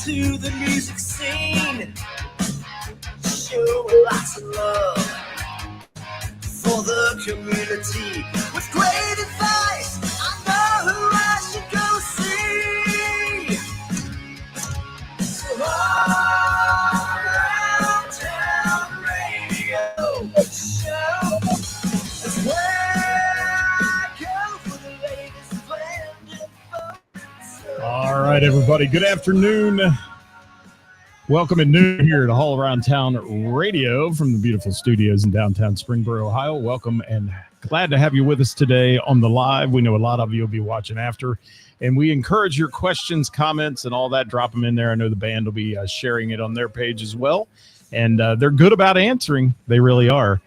to the music scene. Show lots of love for the community. With great advice, I know who I should go see. So all around town radio show is where I go for the latest blend info. All right, everybody. Good afternoon. Welcome at noon here at All Around Town Radio from the beautiful studios in downtown Springboro, Ohio. Welcome and glad to have you with us today on the live. We know a lot of you will be watching after, and we encourage your questions, comments, and all that. Drop them in there. I know the band will be sharing it on their page as well, and they're good about answering. They really are.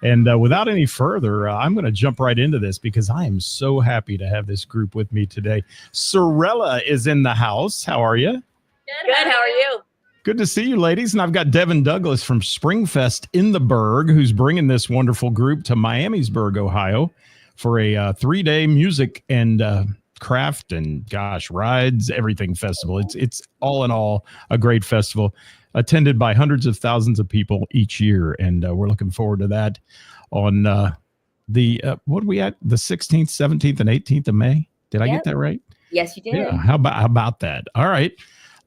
And without any further, I'm going to jump right into this because I am so happy to have this group with me today. Sorelle is in the house. How are you? Good. How are you? Good to see you, ladies. And I've got Devin Douglas from Springfest in the Berg, who's bringing this wonderful group to Miamisburg, Ohio, for a 3-day music and craft and, rides, everything festival. It's all in all a great festival, attended by hundreds of thousands of people each year. And we're looking forward to that on what are we at? The 16th, 17th, and 18th of May. Did I get that right? Yes, you did. Yeah. How about that? All right.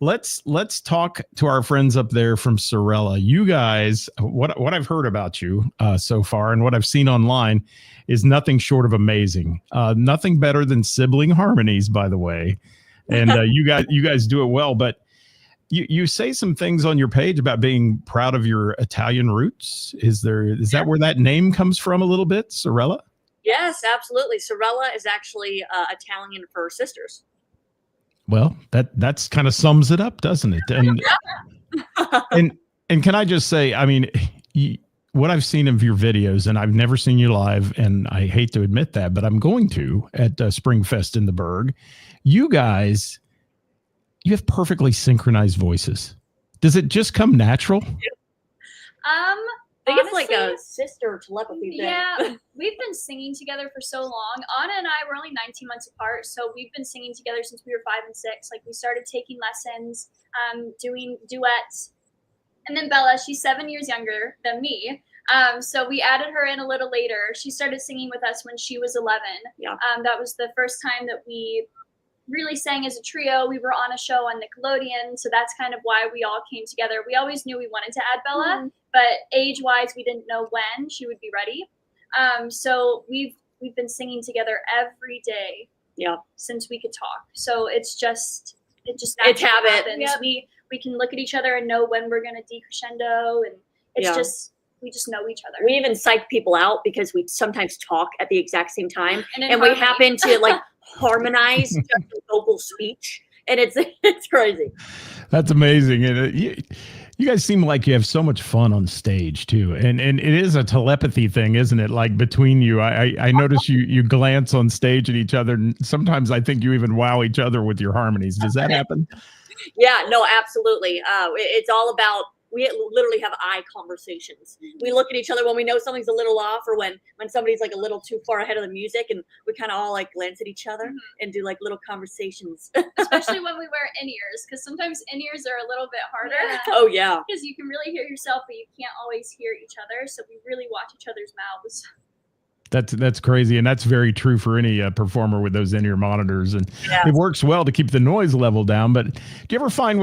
Let's talk to our friends up there from Sorelle. You guys, what I've heard about you so far and what I've seen online is nothing short of amazing. Nothing better than sibling harmonies, by the way. And you guys do it well. But you say some things on your page about being proud of your Italian roots. Is that where that name comes from a little bit, Sorelle? Yes, absolutely. Sorelle is actually Italian for sisters. Well, that's kind of sums it up, doesn't it? And and can I just say, I mean, what I've seen of your videos, and I've never seen you live, and I hate to admit that, but I'm going to at Springfest in the Berg. You guys, you have perfectly synchronized voices. Does it just come natural? I think it's like a sister telepathy thing. Yeah, we've been singing together for so long. Anna and I were only 19 months apart, so we've been singing together since we were 5 and 6. Like, we started taking lessons, doing duets. And then Bella, she's 7 years younger than me, so we added her in a little later. She started singing with us when she was 11. Yeah. That was the first time that we really sang as a trio. We were on a show on Nickelodeon, so that's kind of why we all came together. We always knew we wanted to add Bella, but age-wise, we didn't know when she would be ready. So we've been singing together every day, since we could talk. So it's habit. Yep. We can look at each other and know when we're going to decrescendo, and we just know each other. We even psych people out because we sometimes talk at the exact same time, and we happen to harmonize just the vocal speech, and it's crazy. That's amazing. And you guys seem like you have so much fun on stage too, and it is a telepathy thing, isn't it? Like, between you, I notice you glance on stage at each other, and sometimes I think you even wow each other with your harmonies. Does that happen? Yeah, no, absolutely. It's all about, we literally have eye conversations. We look at each other when we know something's a little off, or when somebody's like a little too far ahead of the music, and we kind of all glance at each other and do little conversations. Especially when we wear in-ears, because sometimes in-ears are a little bit harder. Yeah. Oh, yeah. Because you can really hear yourself, but you can't always hear each other. So we really watch each other's mouths. That's crazy, and that's very true for any performer with those in-ear monitors, and it works well to keep the noise level down. But do you ever find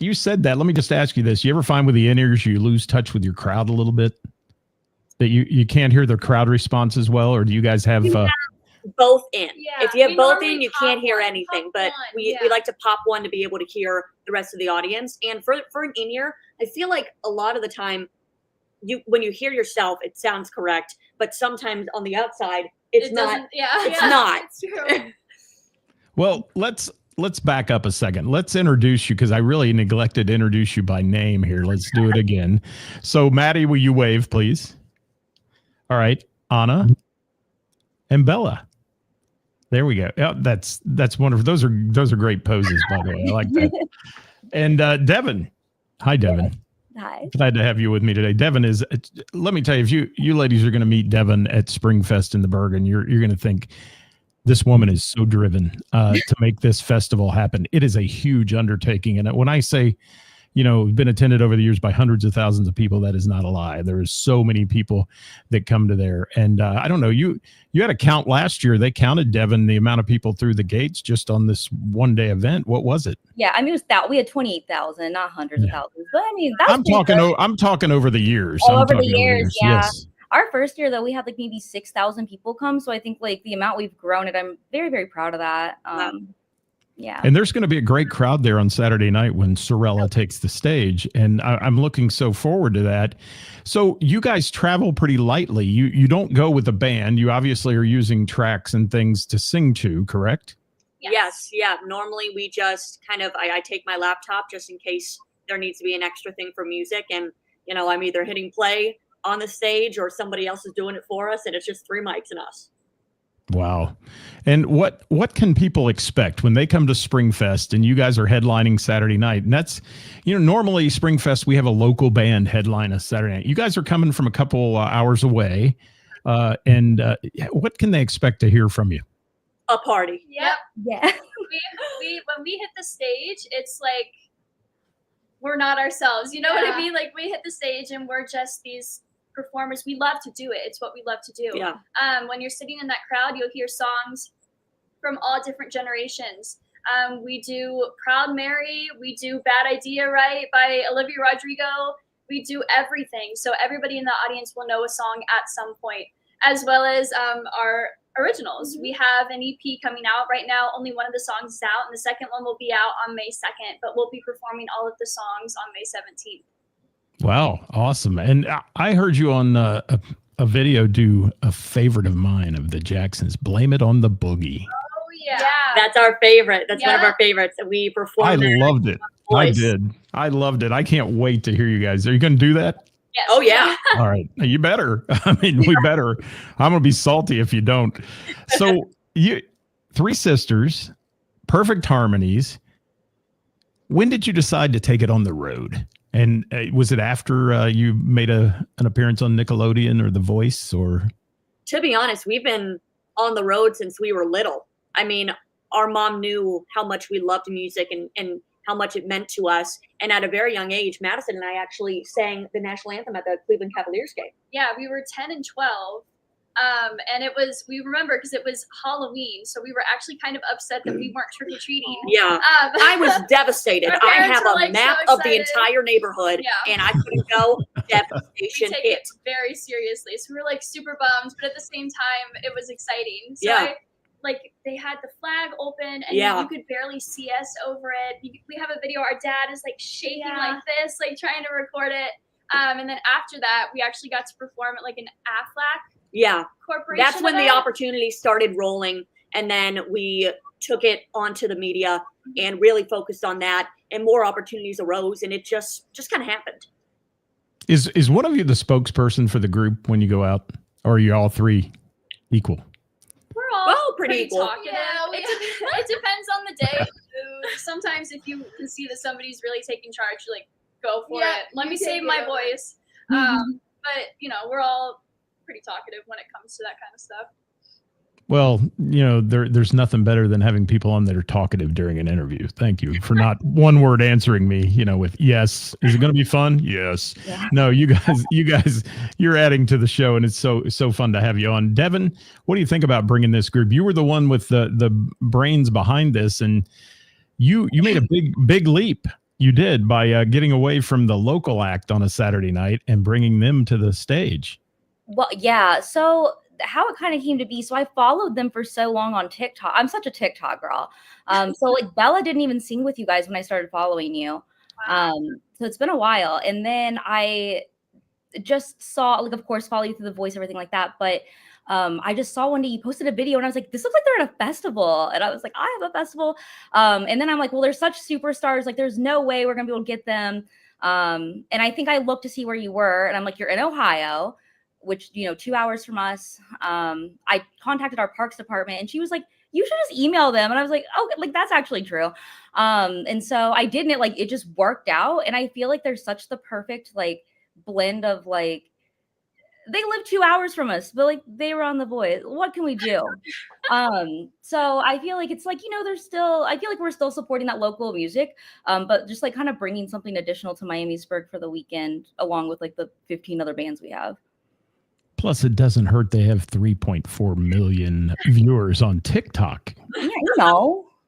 you said that? Let me just ask you this: you ever find with the in-ears you lose touch with your crowd a little bit, that you can't hear the crowd response as well, or do you guys have both in? Yeah, if you have both in, you can't hear anything. But we like to pop one to be able to hear the rest of the audience. And for an in-ear, I feel like a lot of the time, when you hear yourself, it sounds correct, but sometimes on the outside, it's not. It's not. It's true. Well, let's back up a second. Let's introduce you, because I really neglected to introduce you by name here. Let's do it again. So, Maddie, will you wave, please? All right, Anna and Bella. There we go. Oh, that's wonderful. Those are great poses, by the way. I like that. And Devin. Hi, Devin. Hi. Glad to have you with me today. Devin is, let me tell you, if you ladies are going to meet Devin at Springfest in the Berg, and you're going to think, This woman is so driven to make this festival happen. It is a huge undertaking. And when I say, been attended over the years by hundreds of thousands of people, that is not a lie. There is so many people that come to there. And I don't know, you had a count last year. They counted, Devin, the amount of people through the gates just on this one day event. What was it? Yeah, I mean, it was that we had 28,000, not hundreds of thousands. But I mean, that's I'm talking over the years. Oh, over the years, yeah. Yes. Our first year, though, we had like maybe 6,000 people come. So I think like the amount we've grown it, I'm very, very proud of that. Yeah. And there's going to be a great crowd there on Saturday night when Sorelle takes the stage. And I'm looking so forward to that. So you guys travel pretty lightly. You don't go with a band. You obviously are using tracks and things to sing to, correct? Yes. Yeah. Normally we just kind of, I take my laptop just in case there needs to be an extra thing for music. And, I'm either hitting play on the stage or somebody else is doing it for us. And it's just 3 mics and us. Wow. And what can people expect when they come to Springfest and you guys are headlining Saturday night? And that's, normally Springfest, we have a local band headline a Saturday night. You guys are coming from a couple hours away. And what can they expect to hear from you? A party. Yep. Yeah. we when we hit the stage, it's like we're not ourselves. You know what I mean? Like we hit the stage and we're just these performers. We love to do it. It's what we love to do. Yeah. When you're sitting in that crowd, you'll hear songs from all different generations. We do Proud Mary. We do Bad Idea, Right, by Olivia Rodrigo. We do everything. So everybody in the audience will know a song at some point, as well as our originals. We have an EP coming out right now. Only one of the songs is out, and the second one will be out on May 2nd, but we'll be performing all of the songs on May 17th. Wow. Awesome. And I heard you on a video do a favorite of mine of the Jacksons, Blame It on the Boogie. Oh, yeah. That's our favorite. That's one of our favorites. We performed. I loved it. I did. I loved it. I can't wait to hear you guys. Are you going to do that? Yes. Oh, yeah. All right. You better. I mean, we better. I'm going to be salty if you don't. So you 3 sisters, perfect harmonies. When did you decide to take it on the road? And was it after you made an appearance on Nickelodeon or The Voice? Or to be honest, we've been on the road since we were little. I mean, our mom knew how much we loved music and how much it meant to us. And at a very young age, Madison and I actually sang the national anthem at the Cleveland Cavaliers game. Yeah, we were 10 and 12. And we remember because it was Halloween. So we were actually kind of upset that we weren't trick-or-treating. Yeah. I was devastated. I have a map so of the entire neighborhood and I couldn't go. Devastation we take it very seriously. So we were like super bummed, but at the same time, it was exciting. So they had the flag open and you could barely see us over it. We have a video. Our dad is like shaking like this, like trying to record it. And then after that, we actually got to perform at like an AFLAC corporation. That's when the opportunity started rolling. And then we took it onto the media and really focused on that, and more opportunities arose, and it just kind of happened. Is one of you the spokesperson for the group when you go out, or are you all 3 equal? We're all pretty equal. Talkative. Yeah, it depends on the day. Sometimes if you can see that somebody's really taking charge, you're like, go for it. Let me save my voice. But we're all pretty talkative when it comes to that kind of stuff. Well, there's nothing better than having people on that are talkative during an interview. Thank you for not one word answering me, with yes. Is it going to be fun? Yes. Yeah. No, you guys, you're adding to the show, and it's so fun to have you on. Devin, what do you think about bringing this group? You were the one with the brains behind this, and you made a big leap. You did by getting away from the local act on a Saturday night and bringing them to the stage. Well, yeah. So how it kind of came to be. So I followed them for so long on TikTok. I'm such a TikTok girl. So like Bella didn't even sing with you guys when I started following you. Wow. So it's been a while. And then I just saw, like, of course, follow you through The Voice, everything like that. But I just saw one day you posted a video and I was like, this looks like they're at a festival. And I was like, I have a festival. And then I'm like, well, they're such superstars. Like, there's no way we're going to be able to get them. And I think I looked to see where you were. And I'm like, you're in Ohio, which, 2 hours from us. I contacted our parks department and she was like, you should just email them. And I was like, oh, like, that's actually true. And so I did, and it just worked out. And I feel like there's such the perfect, blend of, they live 2 hours from us, but like they were on The Voice. What can we do? So I feel like it's like, there's still, I feel like we're still supporting that local music, but just like kind of bringing something additional to Miamisburg for the weekend, along with like the 15 other bands we have. Plus, it doesn't hurt they have 3.4 million viewers on TikTok. Yeah,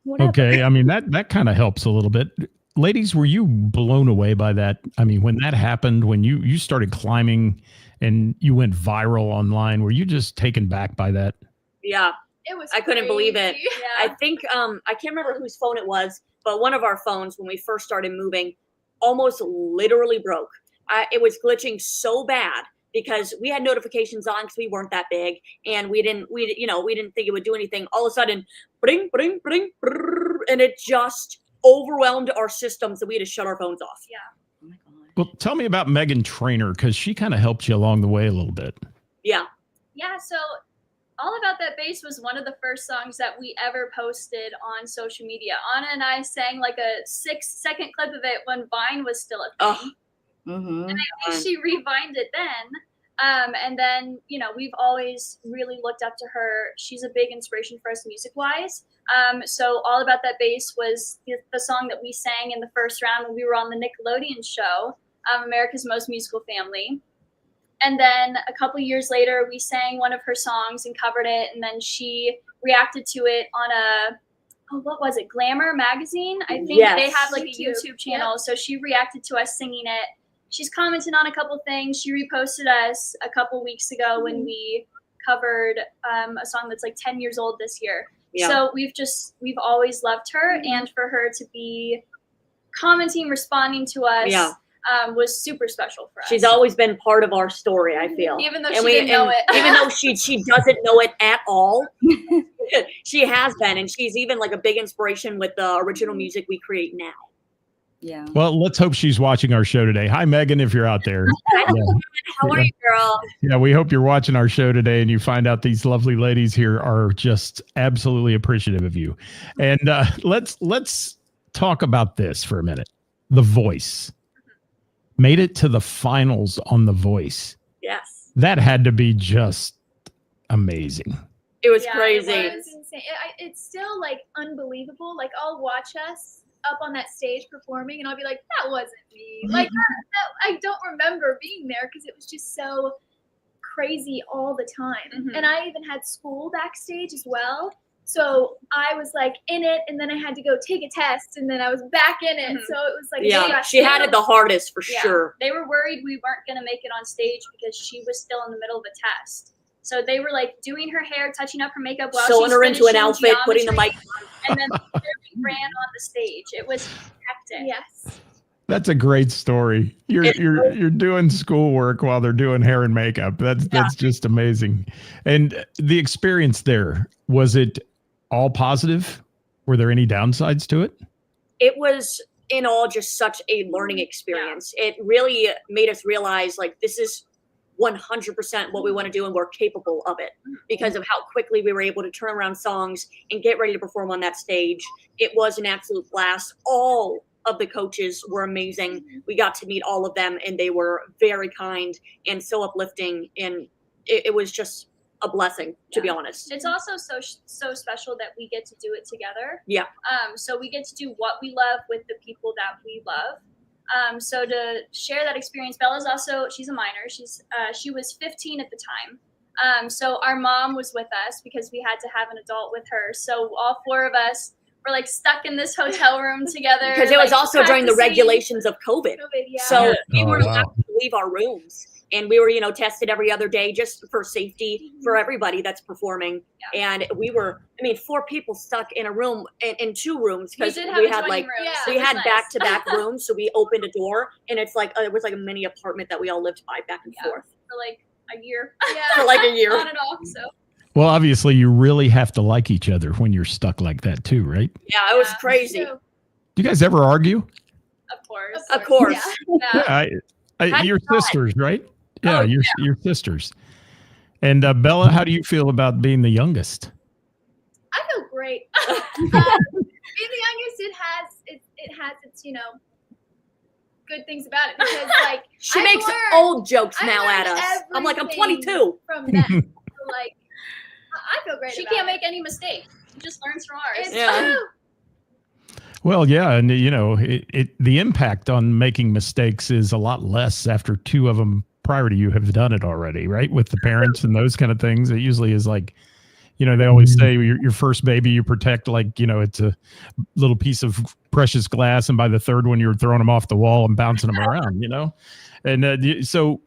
whatever. Okay, I mean, that kind of helps a little bit. Ladies, were you blown away by that? I mean, when that happened, when you started climbing and you went viral online, were you just taken back by that? Yeah. It was I couldn't believe it. Yeah. I think I can't remember whose phone it was, but one of our phones when we first started moving almost literally broke. It was glitching so bad because we had notifications on because we weren't that big and we didn't think it would do anything. All of a sudden, bring, bring, bring, brrr, and it just overwhelmed our systems and we had to shut our phones off. Yeah. Oh my God. Well, tell me about Megan Trainor, because she kind of helped you along the way a little bit. Yeah. Yeah, so All About That Bass was one of the first songs that we ever posted on social media. Anna and I sang like a 6-second clip of it when Vine was still a thing. Mm-hmm. And I think she revined it then. And then, we've always really looked up to her. She's a big inspiration for us music-wise. So All About That Bass was the song that we sang in the first round when we were on the Nickelodeon show, America's Most Musical Family. And then a couple years later, we sang one of her songs and covered it. And then she reacted to it on what was it? Glamour magazine. I think they have like a YouTube channel. Yep. So she reacted to us singing it. She's commented on a couple things. She reposted us a couple weeks ago when we covered a song that's like 10 years old this year. Yeah. So we've always loved her, and for her to be commenting, responding to us was super special for us. She's always been part of our story, I feel. Even though she didn't know it. Even though she doesn't know it at all. She has been, and she's even like a big inspiration with the original music we create now. Yeah. Well, let's hope she's watching our show today. Hi, Megan, if you're out there. How are you, girl? Yeah, we hope you're watching our show today and you find out these lovely ladies here are just absolutely appreciative of you. And let's talk about this for a minute. The Voice. Made it to the finals on The Voice. Yes. That had to be just amazing. It was crazy. It was insane. It's still like unbelievable. Like I'll watch us up on that stage performing and I'll be like, that wasn't me. Like I don't remember being there because it was just so crazy all the time. Mm-hmm. And I even had school backstage as well. So I was like in it, and then I had to go take a test, and then I was back in it. Mm-hmm. So it was like, she had it the hardest for sure. They were worried we weren't going to make it on stage because she was still in the middle of a test. So they were like doing her hair, touching up her makeup while sewing her into an outfit, putting the mic on, and then ran on the stage. It was hectic. Yes. That's a great story. You're doing schoolwork while they're doing hair and makeup. That's just amazing. And the experience there, was it all positive? Were there any downsides to it? It was in all just such a learning experience. Yeah. It really made us realize like this is 100% what we want to do, and we're capable of it because of how quickly we were able to turn around songs and get ready to perform on that stage. It was an absolute blast. All of the coaches were amazing. We got to meet all of them, and they were very kind and so uplifting, and it was just a blessing, to be honest. It's also so special that we get to do it together. Yeah. So we get to do what we love with the people that we love. So to share that experience, Bella's also, she's a minor. She was 15 at the time. So our mom was with us because we had to have an adult with her. So all four of us were like stuck in this hotel room together. Because it was also during the regulations of COVID. So we were allowed to leave our rooms. And we were, tested every other day just for safety for everybody that's performing. Yeah. And we were, 4 people stuck in a room, in 2 rooms, because we had back-to-back rooms. So we opened a door, and it's like, it was like a mini apartment that we all lived by back and forth. For like a year. For like a year. On and off, so. Well, obviously, you really have to like each other when you're stuck like that too, right? Yeah, it was crazy. Do you guys ever argue? Of course. Yeah. You're sisters, right? Yeah, you're sisters. And Bella, how do you feel about being the youngest? I feel great. Being the youngest, it has its good things about it because like She I've makes learned- old jokes I now at learned us. I'm like, I'm everything 22. from them. So, like I feel great. She about can't it. make any mistakes. She just learns from ours. It's Yeah. true. Well, yeah, and the impact on making mistakes is a lot less after two of them prior to you have done it already, right? With the parents and those kind of things, it usually is like, they always say your first baby you protect like it's a little piece of precious glass, and by the third one you're throwing them off the wall and bouncing them around, and so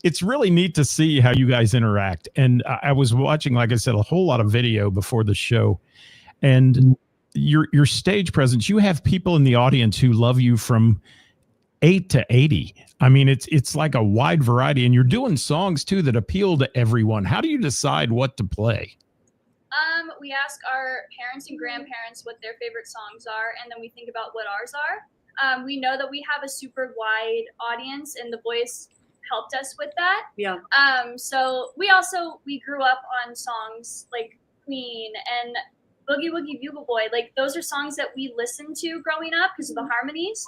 it's really neat to see how you guys interact. And I was watching, like I said, a whole lot of video before the show, and your stage presence, you have people in the audience who love you from 8 to 80. I mean, it's like a wide variety, and you're doing songs too that appeal to everyone. How do you decide what to play? We ask our parents and grandparents what their favorite songs are, and then we think about what ours are. We know that we have a super wide audience, and The Voice helped us with that. Yeah. So we grew up on songs like Queen and Boogie Woogie Bugle Boy. Like those are songs that we listened to growing up because of the harmonies.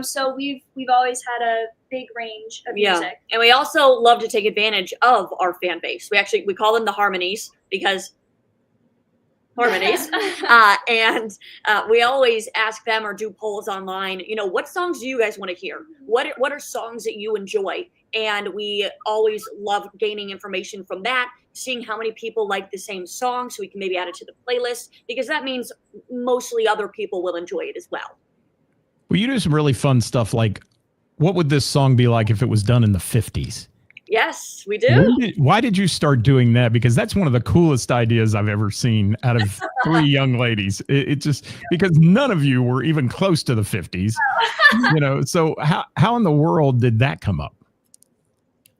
So we've always had a big range of music. And we also love to take advantage of our fan base. We call them the harmonies because harmonies. And we always ask them or do polls online, what songs do you guys want to hear? What are songs that you enjoy? And we always love gaining information from that, seeing how many people like the same song so we can maybe add it to the playlist, because that means mostly other people will enjoy it as well. Well, you do some really fun stuff like, what would this song be like if it was done in the 50s? Yes, we do. Why did you start doing that? Because that's one of the coolest ideas I've ever seen out of three young ladies. It just, because none of you were even close to the 50s, so how in the world did that come up?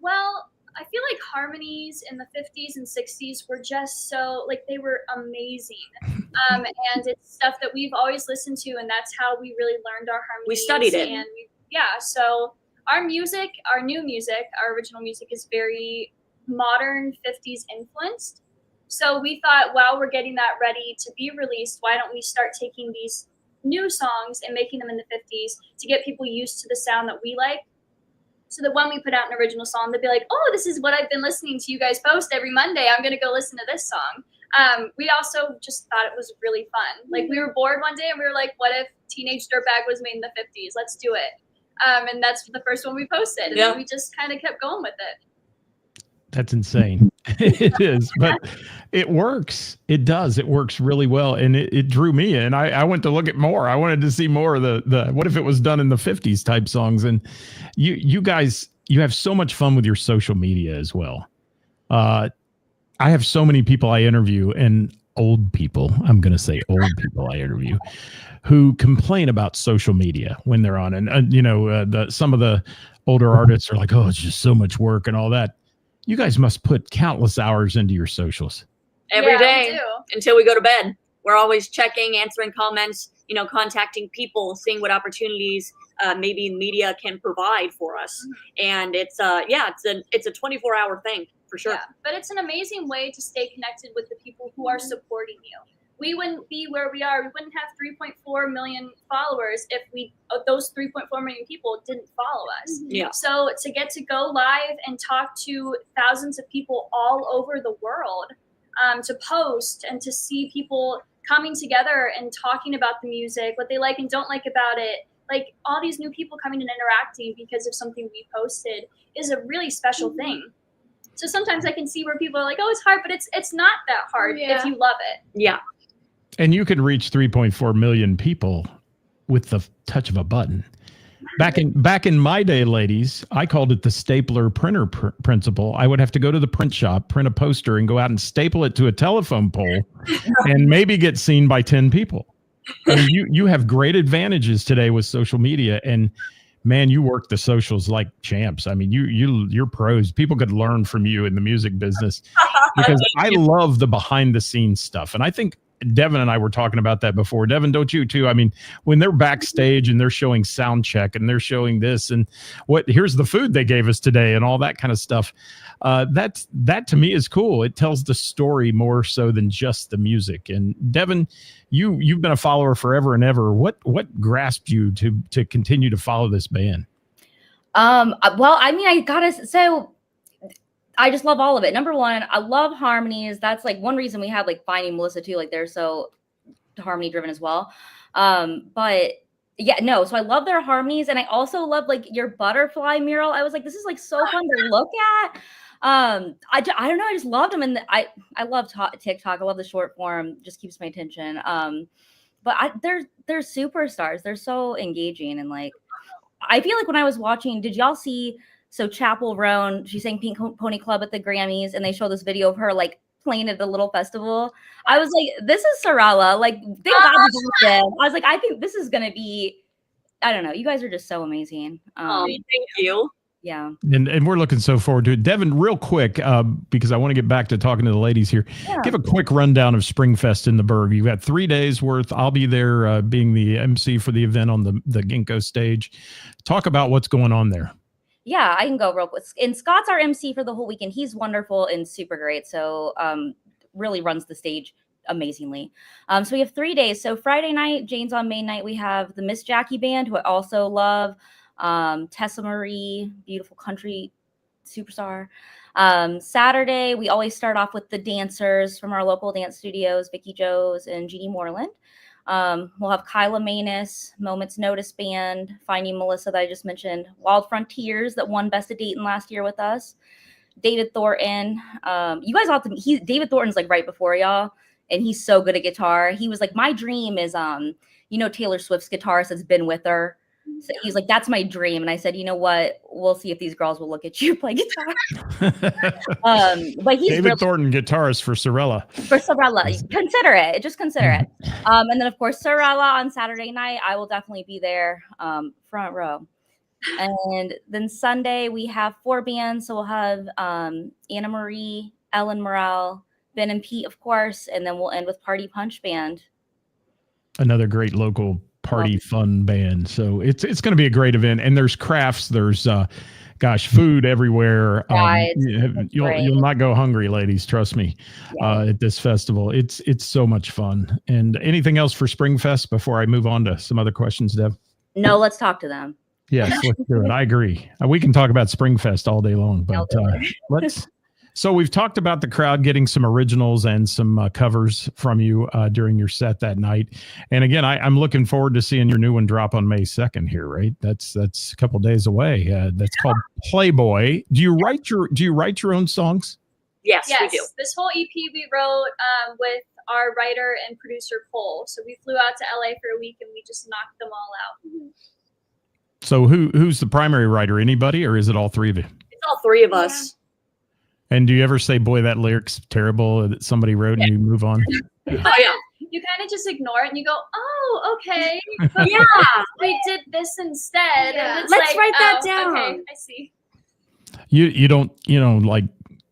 Well, I feel like harmonies in the 50s and 60s were just so, like, they were amazing. And it's stuff that we've always listened to, and that's how we really learned our harmonies. We studied it. And so our music, our new music, our original music is very modern 50s influenced. So we thought, while we're getting that ready to be released, why don't we start taking these new songs and making them in the 50s to get people used to the sound that we like? So that when we put out an original song, they'll be like, oh, this is what I've been listening to you guys post every Monday. I'm going to go listen to this song. We also just thought it was really fun. Like, we were bored one day and we were like, what if Teenage Dirtbag was made in the 50s? Let's do it. And that's the first one we posted. And then we just kind of kept going with it. That's insane. It is, but it works. It does. It works really well. And it drew me in. I went to look at more. I wanted to see more of the what if it was done in the 50s type songs. And you guys, you have so much fun with your social media as well. I have so many people I interview, and old people, I'm going to say old people I interview, who complain about social media when they're on. And some of the older artists are like, oh, it's just so much work and all that. You guys must put countless hours into your socials. Every day until we go to bed. We're always checking, answering comments, contacting people, seeing what opportunities maybe media can provide for us. And it's a 24-hour thing for sure. Yeah, but it's an amazing way to stay connected with the people who are supporting you. We wouldn't be where we are. We wouldn't have 3.4 million followers if those 3.4 million people didn't follow us. Yeah. So to get to go live and talk to thousands of people all over the world, to post and to see people coming together and talking about the music, what they like and don't like about it, like all these new people coming and interacting because of something we posted is a really special thing. So sometimes I can see where people are like, oh, it's hard, but it's not that hard if you love it. Yeah. And you could reach 3.4 million people with the touch of a button. Back in my day, ladies, I called it the stapler printer principle. I would have to go to the print shop, print a poster, and go out and staple it to a telephone pole and maybe get seen by 10 people. I mean, you have great advantages today with social media, and man, you work the socials like champs. I mean, you're pros. People could learn from you in the music business, because I love the behind the scenes stuff. And I think Devin and I were talking about that before. Devin, don't you too? I mean, when they're backstage and they're showing sound check and they're showing this and here's the food they gave us today and all that kind of stuff. That to me is cool. It tells the story more so than just the music. And Devin, you've been a follower forever and ever. What grasped you to continue to follow this band? Well, I mean, I just love all of it. Number one, I love harmonies. That's like one reason we have like Finding Melissa too. Like they're so harmony driven as well. But yeah, no. So I love their harmonies, and I also love like your butterfly mural. I was like, this is like so fun to look at. I don't know. I just loved them, and I love TikTok. I love the short form. Just keeps my attention. But they're superstars. They're so engaging, and like I feel like when I was watching, did y'all see? So Chapel Roan, she sang Pink Pony Club at the Grammys, and they showed this video of her like playing at a little festival. I was like, this is Sorelle. Like, thank God we got them. I was like, I think this is gonna be. I don't know. You guys are just so amazing. Thank you. Yeah. And we're looking so forward to it. Devin, real quick, because I want to get back to talking to the ladies here. Yeah. Give a quick rundown of Springfest in the Berg. You've got 3 days worth. I'll be there being the MC for the event on the Ginkgo stage. Talk about what's going on there. Yeah, I can go real quick. And Scott's our MC for the whole weekend. He's wonderful and super great. So really runs the stage amazingly. So we have 3 days. So Friday night, Jane's on main night, we have the Miss Jackie Band, who I also love. Tessa Marie, beautiful country superstar. Saturday, we always start off with the dancers from our local dance studios, Vicky Joes and Jeannie Moreland. We'll have Kyla Manus, Moments Notice Band, Finding Melissa that I just mentioned, Wild Frontiers that won Best of Dayton last year with us, David Thornton. You guys all have to, David Thornton's like right before y'all, and he's so good at guitar. He was like, my dream is, Taylor Swift's guitarist has been with her. So he's like, that's my dream. And I said, you know what? We'll see if these girls will look at you play guitar. But he's David Thornton, guitarist for Sorelle. For Sorelle. Consider it. Just consider it. And then, of course, Sorelle on Saturday night. I will definitely be there, front row. And then Sunday, we have 4 bands. So we'll have Anna Marie, Ellen Morel, Ben and Pete, of course. And then we'll end with Party Punch Band. Another great local party fun band. So it's going to be a great event, and there's crafts, there's food everywhere. You'll not go hungry, ladies, trust me. At this festival, it's so much fun. And anything else for Springfest before I move on to some other questions, Deb? No, let's talk to them. Yes, let's do it. I agree. We can talk about Springfest all day long, but let's. So we've talked about the crowd getting some originals and some covers from you during your set that night. And again, I'm looking forward to seeing your new one drop on May 2nd here, right? That's a couple of days away. That's called Playboy. Do you write your own songs? Yes, we do. This whole EP we wrote with our writer and producer Cole. So we flew out to LA for a week and we just knocked them all out. So who's the primary writer? Anybody, or is it all 3 of you? It's all 3 of us. And do you ever say, boy, that lyric's terrible that somebody wrote, and you move on? Oh, yeah. You kind of just ignore it and you go, oh, okay. But yeah. We did this instead. Yeah. And Let's write that down. Okay, I see. You don't, like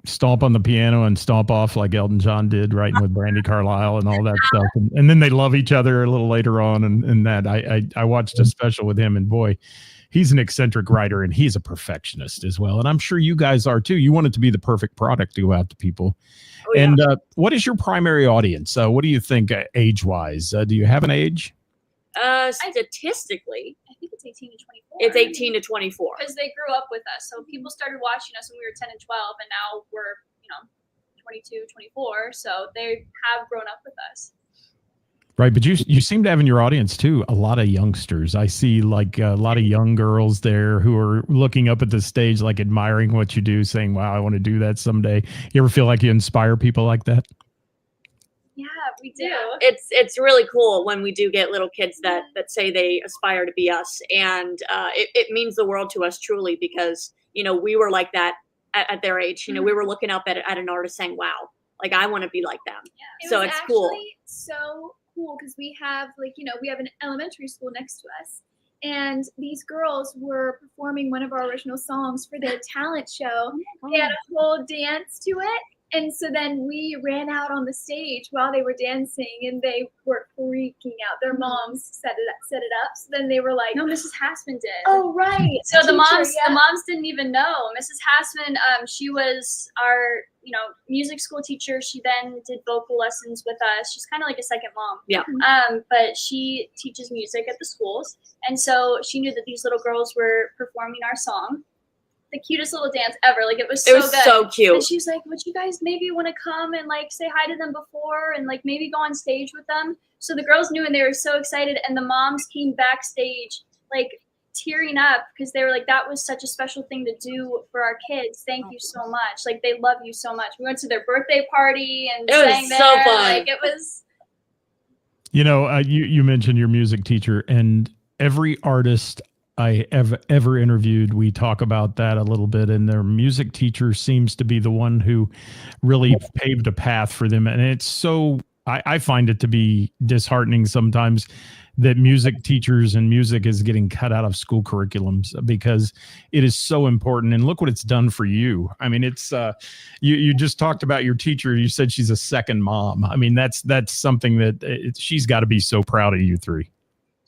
stomp on the piano and stomp off like Elton John did, writing with Brandy Carlisle and all that stuff. And then they love each other a little later on. And that I watched a special with him, and boy, he's an eccentric writer, and he's a perfectionist as well. And I'm sure you guys are too. You want it to be the perfect product to go out to people. Oh, yeah. And what is your primary audience? What do you think age-wise? Do you have an age? Statistically, I think it's 18 to 24. It's 18 to 24. Because they grew up with us. So people started watching us when we were 10 and 12, and now we're, 22, 24. So they have grown up with us. Right, but you seem to have in your audience too a lot of youngsters. I see like a lot of young girls there who are looking up at the stage, like admiring what you do, saying, "Wow, I want to do that someday." You ever feel like you inspire people like that? Yeah, we do. It's really cool when we do get little kids that say they aspire to be us, and it means the world to us truly, because we were like that at their age. We were looking up at an artist saying, "Wow, like I want to be like them." Yeah. So it's cool. So cool because we have we have an elementary school next to us, and these girls were performing one of our original songs for their talent show. They had a whole dance to it, And so then we ran out on the stage while they were dancing, and they were freaking out. Their moms set it up. So then they were like, No, Mrs. Hassman did. "Oh, right." So the Teacher, moms, yeah. the moms didn't even know. Mrs. Hassman, she was our, music school teacher. She then did vocal lessons with us. She's kind of like a second mom. Yeah. But she teaches music at the schools, and so she knew that these little girls were performing our song. The cutest little dance ever. Like, it was so good. So cute. And she was like, would you guys maybe want to come and like say hi to them before and like maybe go on stage with them? So the girls knew, and they were so excited, and the moms came backstage like tearing up because they were like, that was such a special thing to do for our kids. Thank you so much. Like, they love you so much. We went to their birthday party and sang there. So fun. Like, it was. You mentioned your music teacher, and every artist I ever interviewed, we talk about that a little bit, and their music teacher seems to be the one who really paved a path for them. And it's so, I find it to be disheartening sometimes that music teachers and music is getting cut out of school curriculums, because it is so important. And look what it's done for you. I mean, it's you just talked about your teacher. You said she's a second mom. I mean, that's something that she's got to be so proud of you three.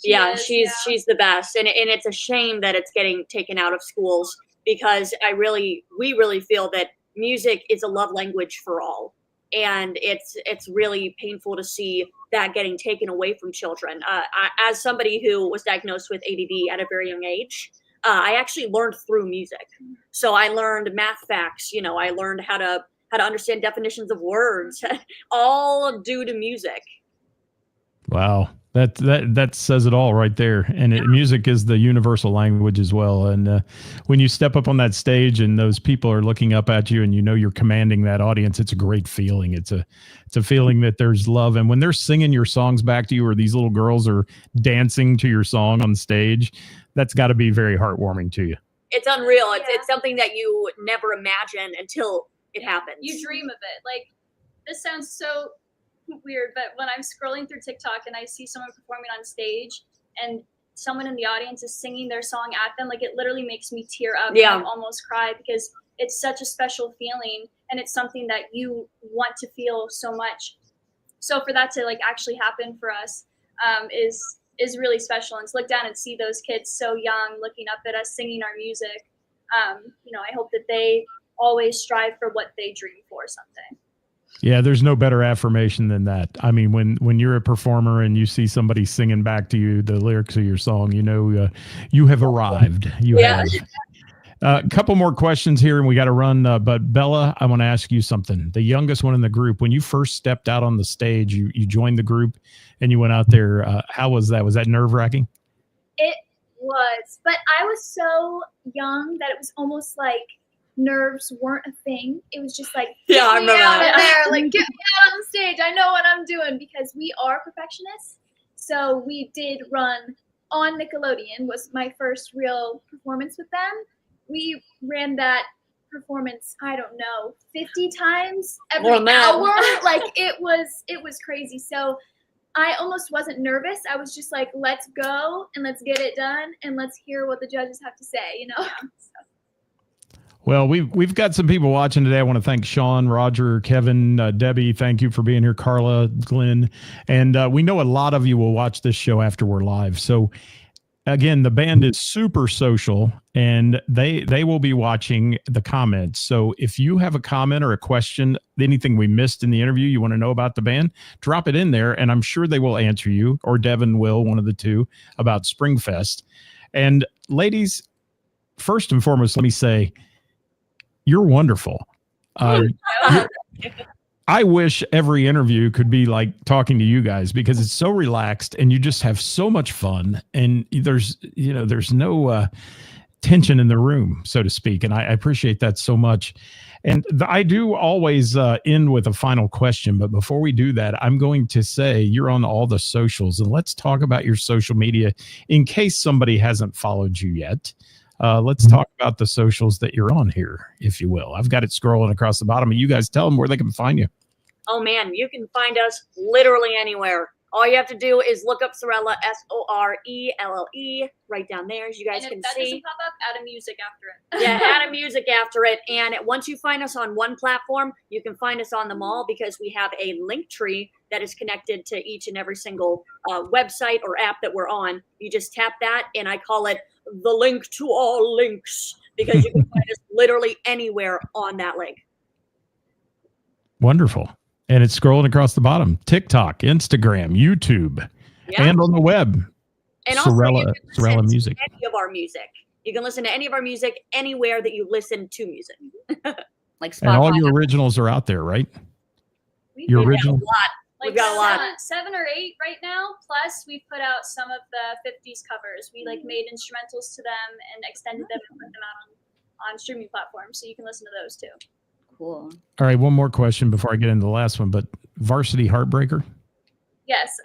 She's the best, and it's a shame that it's getting taken out of schools, because we really feel that music is a love language for all, and it's really painful to see that getting taken away from children. As somebody who was diagnosed with ADD at a very young age, I actually learned through music. So I learned math facts. I learned how to understand definitions of words, all due to music. Wow. That says it all right there. And music is the universal language as well. And when you step up on that stage and those people are looking up at you and you're commanding that audience, it's a great feeling. It's a feeling that there's love. And when they're singing your songs back to you, or these little girls are dancing to your song on stage, that's got to be very heartwarming to you. It's unreal. It's something that you never imagine until it happens. You dream of it. Like, this sounds so weird, but when I'm scrolling through TikTok and I see someone performing on stage and someone in the audience is singing their song at them, like, it literally makes me tear up. Yeah. And I almost cry, because it's such a special feeling, and it's something that you want to feel so much. So for that to like actually happen for us is really special. And to look down and see those kids so young looking up at us singing our music, I hope that they always strive for what they dream for someday. Yeah, there's no better affirmation than that. I mean, when you're a performer and you see somebody singing back to you the lyrics of your song, you have arrived. You have. A couple more questions here, and we got to run. But Bella, I want to ask you something. The youngest one in the group, when you first stepped out on the stage, you joined the group and you went out there. How was that? Was that nerve-wracking? It was, but I was so young that it was almost like nerves weren't a thing. It was just like, Yeah, I get me remember out that. of there, like, get me out on the stage. I know what I'm doing, because we are perfectionists. So we did run on Nickelodeon, was my first real performance with them. We ran that performance, I don't know, 50 times every hour. Like, it was crazy. So I almost wasn't nervous. I was just like, let's go and let's get it done and let's hear what the judges have to say, So. Well, we've got some people watching today. I want to thank Sean, Roger, Kevin, Debbie. Thank you for being here, Carla, Glenn. And we know a lot of you will watch this show after we're live. So again, the band is super social, and they will be watching the comments. So if you have a comment or a question, anything we missed in the interview, you want to know about the band, drop it in there, and I'm sure they will answer you, or Devin will, one of the two, about Springfest. And ladies, first and foremost, let me say, you're wonderful. I wish every interview could be like talking to you guys, because it's so relaxed and you just have so much fun, and there's no tension in the room, so to speak. And I appreciate that so much. And I do always end with a final question. But before we do that, I'm going to say you're on all the socials, and let's talk about your social media in case somebody hasn't followed you yet. Let's talk about the socials that you're on here, if you will. I've got it scrolling across the bottom. You guys tell them where they can find you. Oh, man, you can find us literally anywhere. All you have to do is look up Sorelle, Sorelle, right down there, as you guys And can if that see. doesn't pop up, add a music after it. Yeah, add a music after it. And once you find us on one platform, you can find us on them all because we have a link tree that is connected to each and every single website or app that we're on. You just tap that, and I call it the link to all links because you can find us literally anywhere on that link. Wonderful. And it's scrolling across the bottom. TikTok, Instagram, YouTube, Yeah. and on the web. And also, Sorelle, you can listen Sorelle to music. any of our music. You can listen to any of our music anywhere that you listen to music. Like And all Spotify. your originals are out there, right? We've Your We've got a original. lot. We've got a lot. Seven or eight right now. Plus, we've put out some of the 50s covers. We made instrumentals to them and extended them and put them out on streaming platforms, so you can listen to those too. Cool. All right, one more question before I get into the last one. But Varsity Heartbreaker, Yes.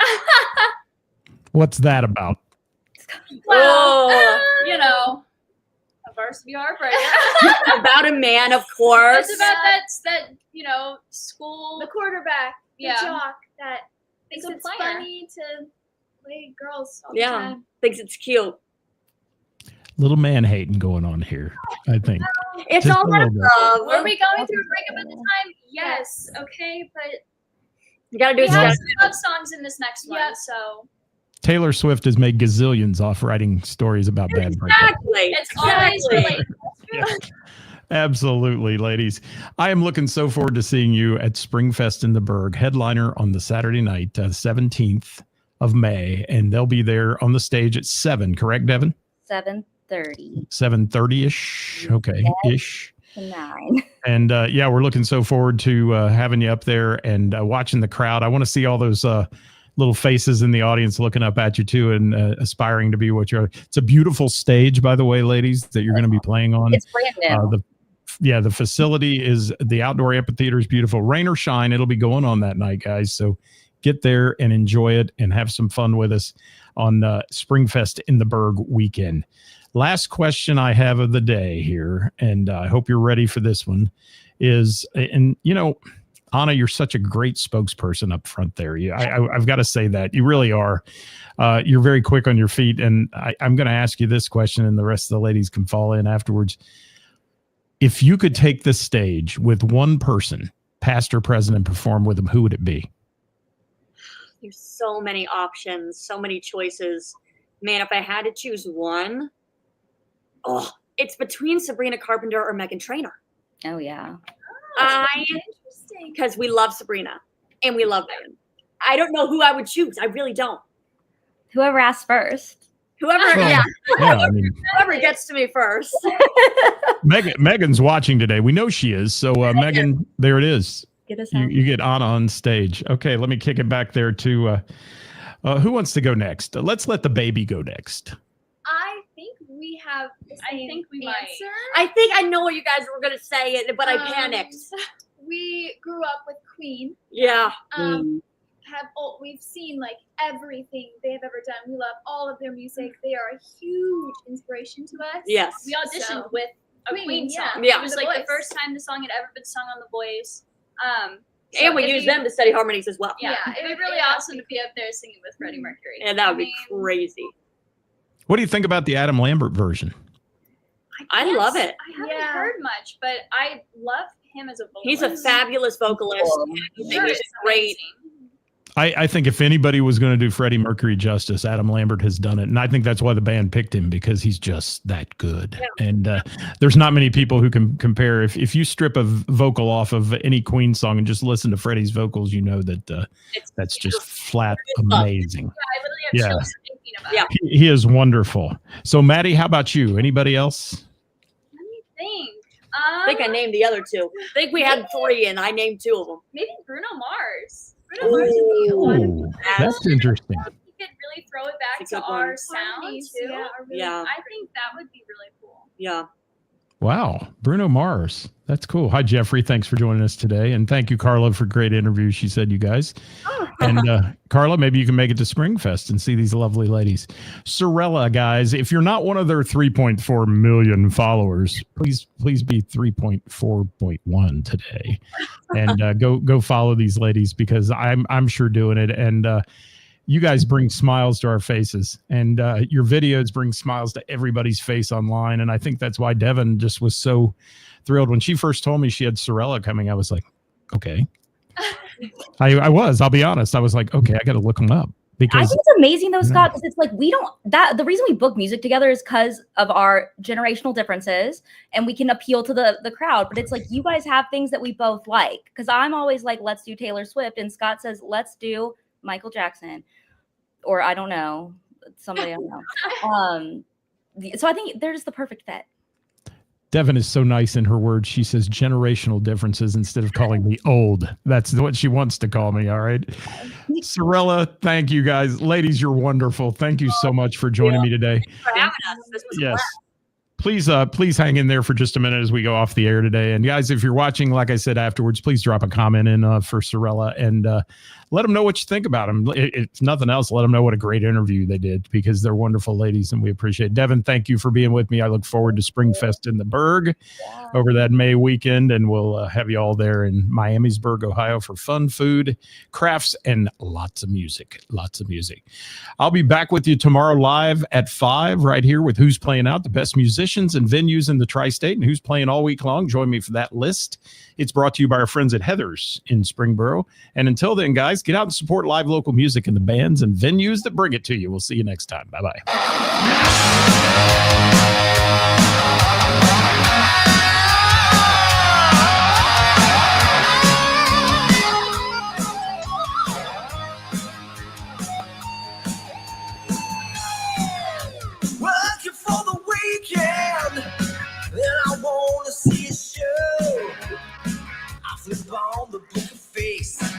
what's that about? Well, Oh. you know, a varsity heartbreaker. About a man, of course. It's about that school. The quarterback, the Yeah. jock that thinks He's a it's player. funny to play girls all Yeah. the time. Thinks it's cute. Little man hating going on here, I think. It's Just all a about little bit. love. Were we going through a breakup at the time? Yes. Okay, but You gotta do we it. have together. some love songs in this next one, Yep. so Taylor Swift has made gazillions off writing stories about bad breakups. Exactly. it's always related. Yeah. Absolutely, ladies. I am looking so forward to seeing you at Springfest in the Berg, headliner on the Saturday night, 17th of May, and they'll be there on the stage at 7, correct, Devin? 7:30 7:30-ish, okay, ish. to 9. And yeah, we're looking so forward to having you up there and watching the crowd. I want to see all those little faces in the audience looking up at you too and aspiring to be what you are. It's a beautiful stage, by the way, ladies, that you're going to be playing on. It's brand new. The facility is, the outdoor amphitheater is beautiful. Rain or shine, it'll be going on that night, guys. So get there and enjoy it and have some fun with us on Springfest in the Berg weekend. Last question I have of the day here, and I hope you're ready for this one, is, and you know, Anna, you're such a great spokesperson up front there. I've got to say that. You really are. You're very quick on your feet, and I'm going to ask you this question, and the rest of the ladies can fall in afterwards. If you could take the stage with one person, past or present, and perform with them, who would it be? There's so many options, so many choices. Man, if I had to choose one, it's between Sabrina Carpenter or Meghan Trainor. Oh yeah. Interesting. Because we love Sabrina and we love Meghan. I don't know who I would choose. I really don't. Whoever asked first. Whoever, Well, yeah, Yeah, I mean, whoever gets to me first. Megan's watching today. We know she is. So Megan, there it is. Get us You, out. you get Anna on stage. Okay, let me kick it back there to who wants to go next? Let's let the baby go next. I think we have the I same think we might. answer. I think I know what you guys were going to say, but I panicked. We grew up with Queen. Yeah. We've seen like everything they've ever done. We love all of their music. They are a huge inspiration to us. Yes. We auditioned So, with a Queen, Queen yeah. song. Yeah. It was The like the Voice. first time the song had ever been sung on The Voice. And we use them to study harmonies as well. Yeah, Yeah, it'd be it- really it has awesome to be up there singing with Freddie Mercury. And that would be mean, crazy. What do you think about the Adam Lambert version? I can't love s- it. I haven't Yeah. heard much, but I love him as a vocalist. He's a fabulous vocalist. He's He's great. I think if anybody was going to do Freddie Mercury justice, Adam Lambert has done it. And I think that's why the band picked him, because he's just that good. Yeah. And there's not many people who can compare. If you strip a vocal off of any Queen song and just listen to Freddie's vocals, you know that It's that's just flat stuff. amazing. I literally have Yeah. chills thinking about Yeah. it. He is wonderful. So, Maddie, how about you? Anybody else? Let me think. I think I named the other two. I think we had 3 and I named 2 of them. Maybe Bruno Mars. Bruno Mars would be one. Ooh, that's interesting. He could really throw it back It's a to good one. our sound Harmonies, too. yeah, are really- Yeah. I think that would be really cool. Yeah. Wow. Bruno Mars. That's cool. Hi, Jeffrey. Thanks for joining us today. And thank you, Carla, for a great interview. She said, you guys. And Carla, maybe you can make it to Springfest and see these lovely ladies. Sorelle, guys, if you're not one of their 3.4 million followers, please be 3.4.1 today. And go follow these ladies, because I'm sure doing it. And You guys bring smiles to our faces, and your videos bring smiles to everybody's face online. And I think that's why Devin just was so thrilled when she first told me she had Sorelle coming. I was like, okay. I'll be honest. I was like, okay, I got to look them up. Because I think it's amazing though, Scott, because it's like the reason we book music together is because of our generational differences and we can appeal to the crowd. But it's like you guys have things that we both like. Because I'm always like, let's do Taylor Swift, and Scott says, let's do Michael Jackson. Or I don't know, somebody I don't know. So I think they're just the perfect fit. Devin is so nice in her words. She says generational differences instead of calling me old. That's what she wants to call me. All right. Sorelle, thank you guys. Ladies, you're wonderful. Thank you so much for joining me today. Thanks for having us. This was Yes. Please hang in there for just a minute as we go off the air today. And guys, if you're watching, like I said, afterwards, please drop a comment in for Sorelle and let them know what you think about them. It's nothing else. Let them know what a great interview they did, because they're wonderful ladies and we appreciate it. Devin, thank you for being with me. I look forward to Springfest in the Berg over that May weekend, and we'll have you all there in Miamisburg, Ohio for fun, food, crafts, and lots of music. Lots of music. I'll be back with you tomorrow live at 5 right here with Who's Playing Out, the best musicians and venues in the tri-state, and who's playing all week long. Join me for that list. It's brought to you by our friends at Heather's in Springboro. And until then, guys, get out and support live local music and the bands and venues that bring it to you. We'll see you next time. Bye-bye.